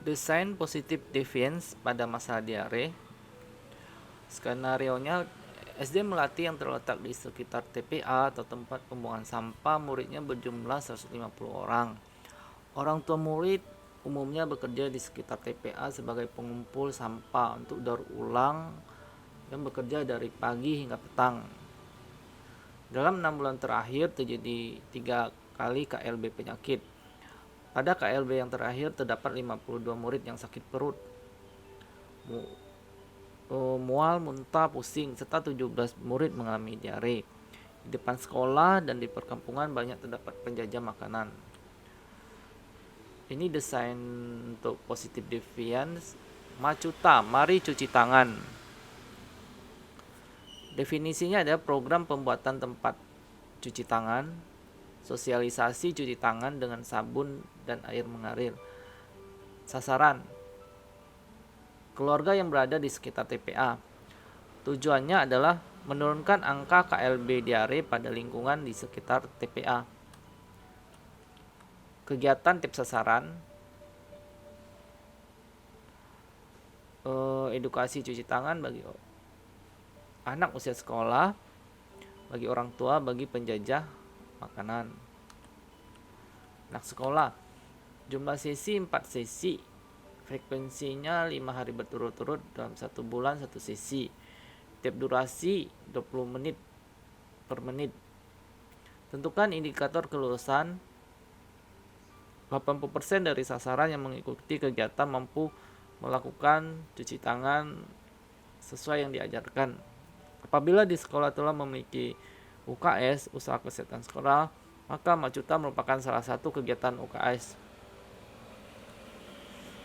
Desain positif deviance pada masa diare. Skenarionya, SD Melati yang terletak di sekitar TPA atau tempat pembuangan sampah, muridnya berjumlah 150 orang. Orang tua murid umumnya bekerja di sekitar TPA sebagai pengumpul sampah untuk daur ulang yang bekerja dari pagi hingga petang. Dalam 6 bulan terakhir terjadi 3 kali KLB penyakit. Pada KLB yang terakhir terdapat 52 murid yang sakit perut, mual, muntah, pusing, serta 17 murid mengalami diare. Di depan sekolah dan di perkampungan banyak terdapat penjajah makanan. Ini desain untuk positive deviance. Macuta, mari cuci tangan. Definisinya adalah program pembuatan tempat cuci tangan, sosialisasi cuci tangan dengan sabun dan air mengalir. Sasaran, keluarga yang berada di sekitar TPA. Tujuannya adalah menurunkan angka KLB diare pada lingkungan di sekitar TPA. Kegiatan tips sasaran, edukasi cuci tangan bagi anak usia sekolah, bagi orang tua, bagi penjajah makanan. Anak sekolah, jumlah sesi 4 sesi, frekuensinya 5 hari berturut-turut dalam 1 bulan 1 sesi. Tiap durasi 20 menit per menit. Tentukan indikator kelulusan. 80% dari sasaran yang mengikuti kegiatan mampu melakukan cuci tangan sesuai yang diajarkan. Apabila di sekolah telah memiliki UKS, usaha kesehatan sekolah, maka Macuta merupakan salah satu kegiatan UKS.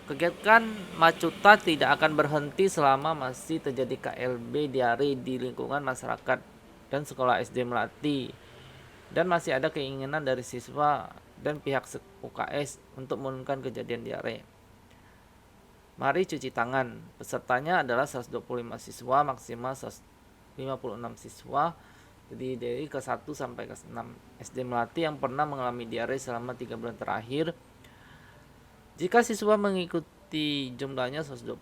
Kegiatan Macuta tidak akan berhenti selama masih terjadi KLB diare di lingkungan masyarakat dan sekolah SD Melati, dan masih ada keinginan dari siswa dan pihak UKS untuk menurunkan kejadian diare. Mari cuci tangan. Pesertanya adalah 125 siswa, maksimal 156 siswa, jadi dari kelas 1 sampai kelas 6 SD Melati yang pernah mengalami diare selama 3 bulan terakhir. Jika siswa mengikuti jumlahnya 125,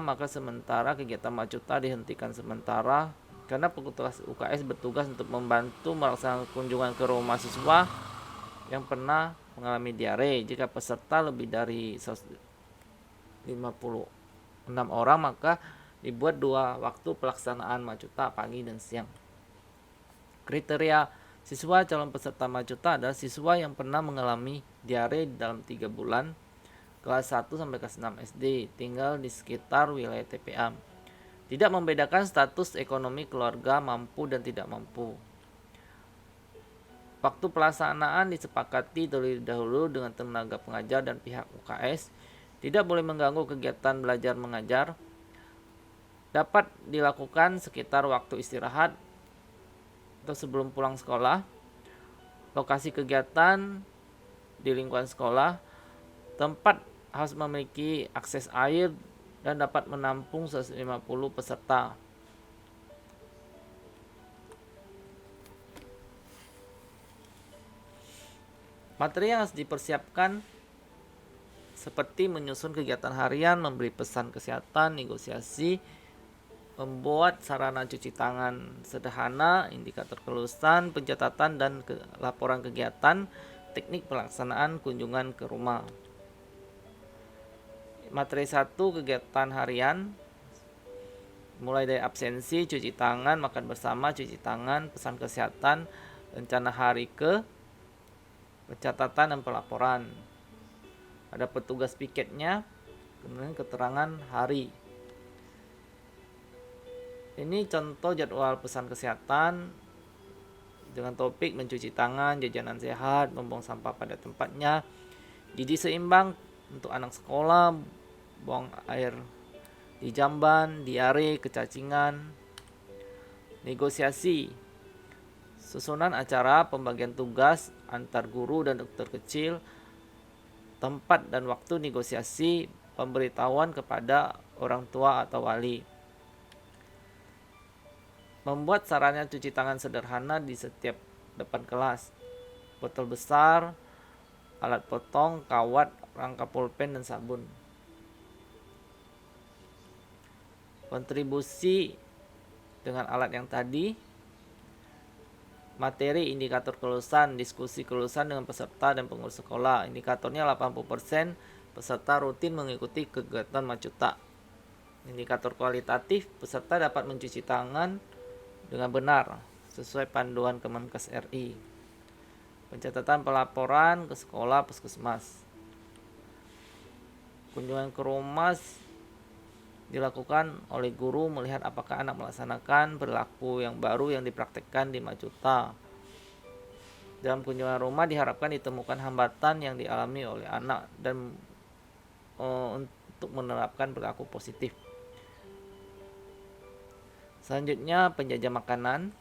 maka sementara kegiatan Macuta dihentikan sementara karena petugas UKS bertugas untuk membantu melaksanakan kunjungan ke rumah siswa yang pernah mengalami diare. Jika peserta lebih dari 56 orang, maka dibuat 2 waktu pelaksanaan Macuta, pagi dan siang. Kriteria siswa calon peserta Macuta adalah siswa yang pernah mengalami diare dalam 3 bulan, kelas 1 sampai kelas 6 SD, tinggal di sekitar wilayah TPA. Tidak membedakan status ekonomi keluarga, mampu dan tidak mampu. Waktu pelaksanaan disepakati terlebih dahulu dengan tenaga pengajar dan pihak UKS. Tidak boleh mengganggu kegiatan belajar mengajar. Dapat dilakukan sekitar waktu istirahat atau sebelum pulang sekolah. Lokasi kegiatan di lingkungan sekolah. Tempat harus memiliki akses air dan dapat menampung 150 peserta. Materi yang harus dipersiapkan seperti menyusun kegiatan harian, memberi pesan kesehatan, negosiasi, membuat sarana cuci tangan sederhana, indikator kelulusan, pencatatan dan laporan kegiatan, teknik pelaksanaan kunjungan ke rumah. Materi 1, kegiatan harian, mulai dari absensi, cuci tangan, makan bersama, cuci tangan, pesan kesehatan, rencana hari ke, pencatatan dan pelaporan. Ada petugas piketnya, kemudian keterangan hari. Ini contoh jadwal pesan kesehatan dengan topik mencuci tangan, jajanan sehat, membuang sampah pada tempatnya, gizi seimbang untuk anak sekolah, buang air di jamban, diare, kecacingan. Negosiasi, susunan acara, pembagian tugas antar guru dan dokter kecil, tempat dan waktu negosiasi, pemberitahuan kepada orang tua atau wali. Membuat sarana cuci tangan sederhana di setiap depan kelas. Botol besar, alat potong, kawat, rangka pulpen dan sabun. Kontribusi dengan alat yang tadi, materi indikator kelulusan, diskusi kelulusan dengan peserta dan pengurus sekolah. Indikatornya 80% peserta rutin mengikuti kegiatan Macuta. Indikator kualitatif, peserta dapat mencuci tangan dengan benar sesuai panduan Kemenkes RI. Pencatatan pelaporan ke sekolah puskesmas. Kunjungan ke rumah dilakukan oleh guru melihat apakah anak melaksanakan perilaku yang baru yang dipraktekkan di Macuta. Dalam kunjungan rumah diharapkan ditemukan hambatan yang dialami oleh anak dan untuk menerapkan perilaku positif. Selanjutnya penjajah makanan,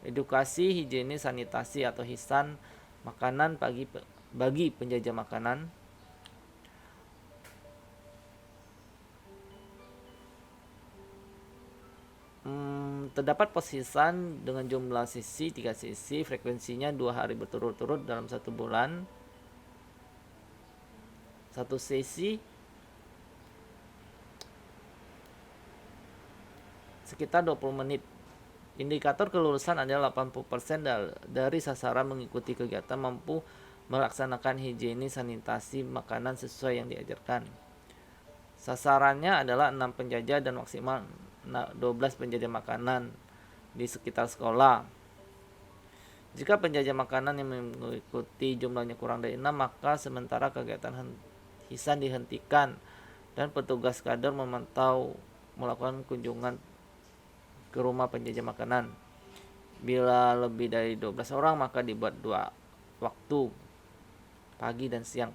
edukasi higienis sanitasi atau hisan makanan bagi penjajah makanan. Terdapat pos hisan dengan jumlah sesi 3 sesi, frekuensinya 2 hari berturut-turut dalam 1 bulan. 1 sesi sekitar 20 menit. Indikator kelulusan adalah 80% dari sasaran mengikuti kegiatan mampu melaksanakan higienis sanitasi makanan sesuai yang diajarkan. Sasarannya adalah 6 penjajah dan maksimal 12 penjajah makanan di sekitar sekolah. Jika penjajah makanan yang mengikuti jumlahnya kurang dari 6, maka sementara kegiatan hisan dihentikan dan petugas kader memantau melakukan kunjungan ke rumah penjajah makanan. Bila lebih dari 12 orang maka dibuat 2 waktu, pagi dan siang.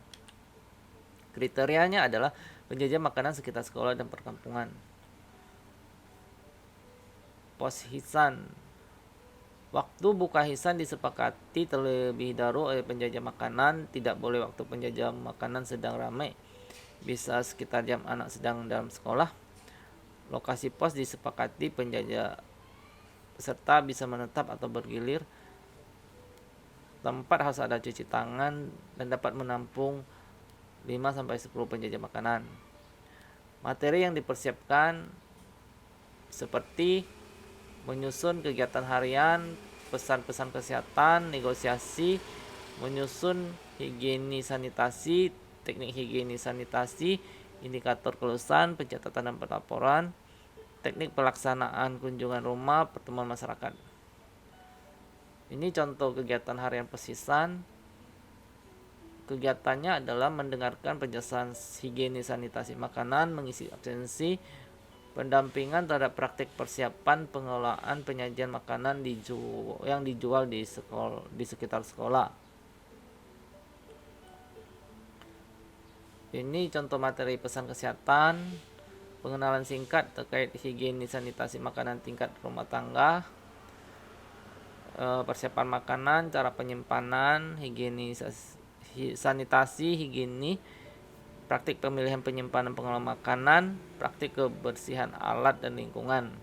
Kriterianya adalah penjajah makanan sekitar sekolah dan perkampungan. Pos hisan. Waktu buka hisan disepakati terlebih dahulu oleh penjajah makanan. Tidak boleh waktu penjajah makanan sedang ramai, bisa sekitar jam anak sedang dalam sekolah. Lokasi pos disepakati penjajah peserta bisa menetap atau bergilir. Tempat harus ada cuci tangan dan dapat menampung 5-10 penjajah makanan. Materi yang dipersiapkan seperti menyusun kegiatan harian, pesan-pesan kesehatan, negosiasi, menyusun higienis sanitasi, teknik higienis sanitasi, indikator kelulusan, pencatatan dan pelaporan, teknik pelaksanaan kunjungan rumah, pertemuan masyarakat. Ini contoh kegiatan harian pesisan. Kegiatannya adalah mendengarkan penjelasan higienis sanitasi makanan, mengisi absensi, pendampingan terhadap praktik persiapan pengelolaan penyajian makanan yang dijual di sekitar sekolah. Ini contoh materi pesan kesehatan, pengenalan singkat terkait higienis sanitasi makanan tingkat rumah tangga, persiapan makanan, cara penyimpanan, higienis sanitasi, higienis, praktik pemilihan penyimpanan pengelolaan makanan, praktik kebersihan alat dan lingkungan,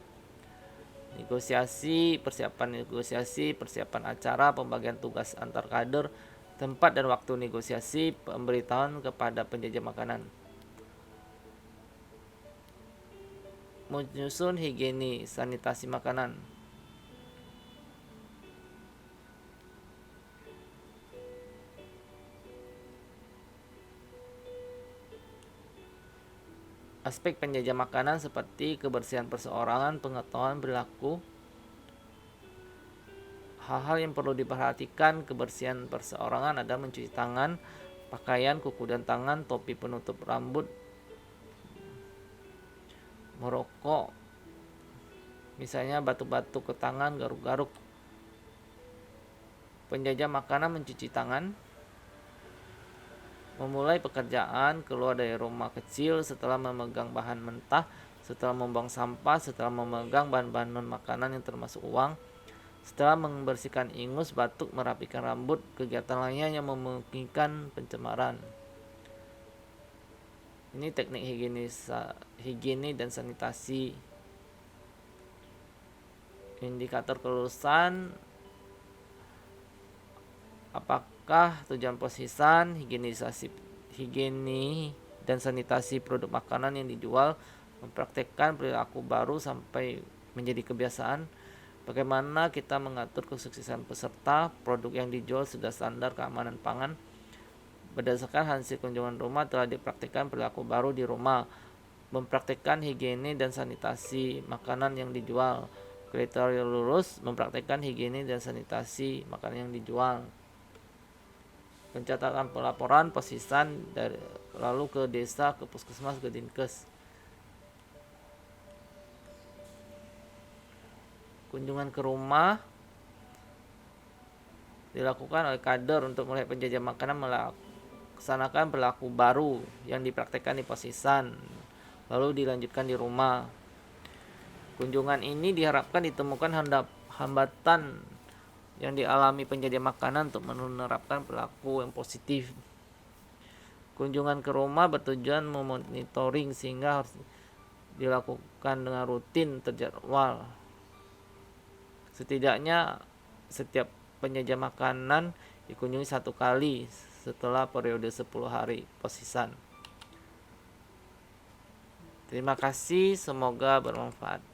persiapan acara, pembagian tugas antar kader, tempat dan waktu negosiasi, pemberitahuan kepada penjajah makanan. Menyusun higienis sanitasi makanan. Aspek penjajah makanan seperti kebersihan perseorangan, pengetahuan perilaku. Hal-hal yang perlu diperhatikan kebersihan perseorangan ada mencuci tangan, pakaian, kuku dan tangan, topi penutup rambut, merokok, misalnya batuk-batuk ke tangan, garuk-garuk. Penjajah makanan mencuci tangan, memulai pekerjaan, keluar dari rumah kecil setelah memegang bahan mentah, setelah membuang sampah, setelah memegang bahan-bahan non-makanan yang termasuk uang, setelah membersihkan ingus, batuk, merapikan rambut, kegiatan lainnya yang memungkinkan pencemaran. Ini teknik higienis dan sanitasi. Indikator kelulusan, apakah tujuan pos hisan, higienis dan sanitasi produk makanan yang dijual Mempraktekkan perilaku baru sampai menjadi kebiasaan. Bagaimana kita mengatur kesuksesan peserta, produk yang dijual sudah standar keamanan pangan. Berdasarkan hasil kunjungan rumah telah dipraktikkan perilaku baru di rumah. Mempraktikkan higiene dan sanitasi makanan yang dijual. Kriteria lulus mempraktikkan higiene dan sanitasi makanan yang dijual. Pencatatan pelaporan posisan dari lalu ke desa, ke puskesmas, ke dinkes. Kunjungan ke rumah dilakukan oleh kader untuk melihat penjajah makanan melaksanakan perilaku baru yang dipraktekkan di posisan, lalu dilanjutkan di rumah. Kunjungan ini diharapkan ditemukan hambatan yang dialami penjajah makanan untuk menerapkan perilaku yang positif. Kunjungan ke rumah bertujuan memonitoring sehingga harus dilakukan dengan rutin terjadwal. Setidaknya setiap penjajah makanan dikunjungi 1 kali setelah periode 10 hari posisan. Terima kasih, semoga bermanfaat.